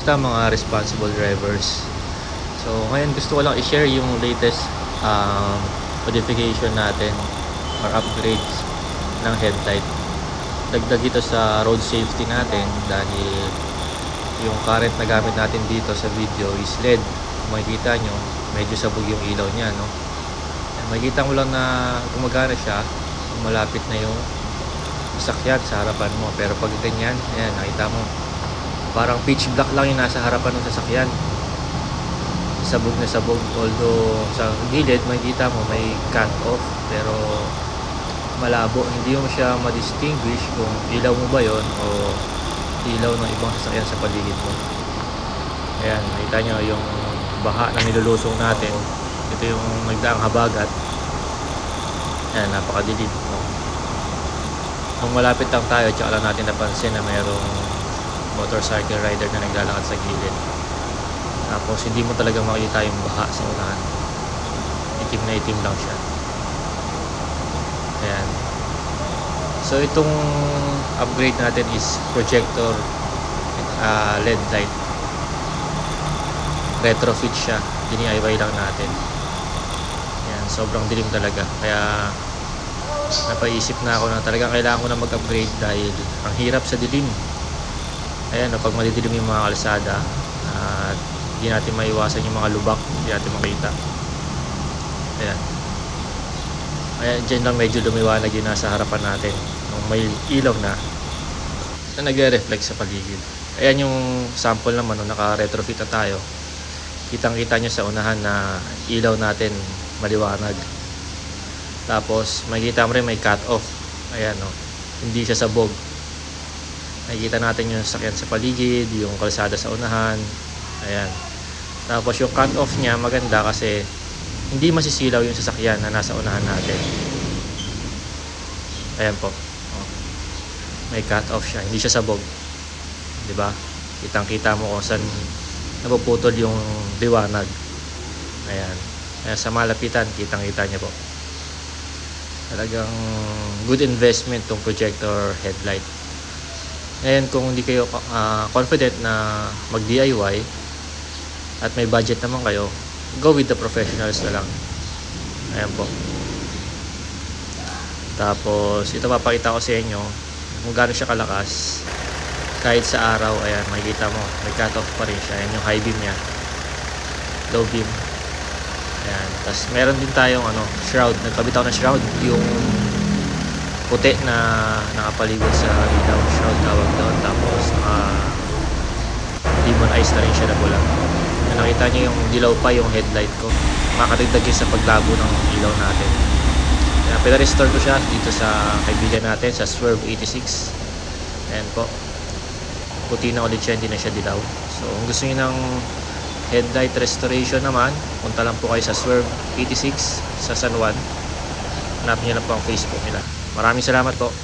Kamusta mga responsible drivers? So ngayon gusto ko lang i-share yung latest modification natin or upgrades ng headlight. Dagdag ito sa road safety natin dahil yung current na gamit natin dito sa video is LED. Kung makikita nyo, medyo sabog yung ilaw niya, no? Makikita mo lang na gumagana siya kung malapit na yung sasakyan sa harapan mo, pero pag ganyan, ayan, nakita mo parang pitch black lang yung nasa harapan ng sasakyan, sabog na sabog. Although sa gilid makikita mo may cut off, pero malabo, hindi mo siya ma-distinguish kung ilaw mo ba yon o ilaw ng ibang sasakyan sa paligid mo. Ayan, nakita nyo yung baha na nilulusong natin. Ito yung nagdaang habagat. Ayan, napakadilim, no? Kung malapit lang tayo, tsaka lang natin napansin na mayroong motorcycle rider na naglalakad sa gilid. Tapos hindi mo talaga makita yung baha sa unahan. Itim na itim lang siya. Ayan. So itong upgrade natin is projector LED light. Retrofit siya. DIY lang natin. Ayan, sobrang dilim talaga. Kaya napaisip na ako na talagang kailangan ko na mag-upgrade dahil ang hirap sa dilim. Ayan, pag madidilim yung mga kalsada at hindi natin maiwasan yung mga lubak, hindi natin makita. Ayan. Ayan, dyan lang medyo lumiwanag yung nasa harapan natin. Nung may ilaw na nagre-reflect sa paligid. Ayan yung sample naman nung naka-retrofit na tayo. Kitang-kita nyo sa unahan na ilaw natin maliwanag. Tapos makikita mo rin may cut off. Ayan, no? Hindi siya sabog. Nakikita natin yung sasakyan sa paligid, yung kalsada sa unahan. Ayan. Tapos yung cut off niya maganda kasi hindi masisilaw yung sasakyan na nasa unahan natin. Ayan po. Oh. May cut off siya, hindi siya sabog. 'Di ba? Kitang-kita mo kung saan napuputol yung liwanag. Ayan. Kaya sa malapitan, kitang-kita niya po. Talagang good investment tong projector headlight. Ngayon, kung hindi kayo confident na mag-DIY at may budget naman kayo, go with the professionals na lang. Ayan po. Tapos ito papakita ko sa inyo kung gaano siya kalakas. Kahit sa araw, ayan, makikita mo may cut off pa rin siya. Ayan yung high beam nya, low beam. Ayan. Tapos meron din tayong shroud. Nagkabitaw na shroud, yung puti na nakapaligid sa ilaw, shroud tawag doon. Tapos demon eyes na rin siya na pula. Nakita nyo yung dilaw pa yung headlight ko. Makakadagdag yun sa paglabo ng ilaw natin. Kaya pina-restore ko siya dito sa kaibigan natin sa Swerve 86. Ayan po, puti na ulit siya, hindi na siya dilaw. So kung gusto nyo ng headlight restoration naman, punta lang po kayo sa Swerve 86 sa San Juan. Hanapin nyo lang po ang Facebook nila. Maraming salamat po.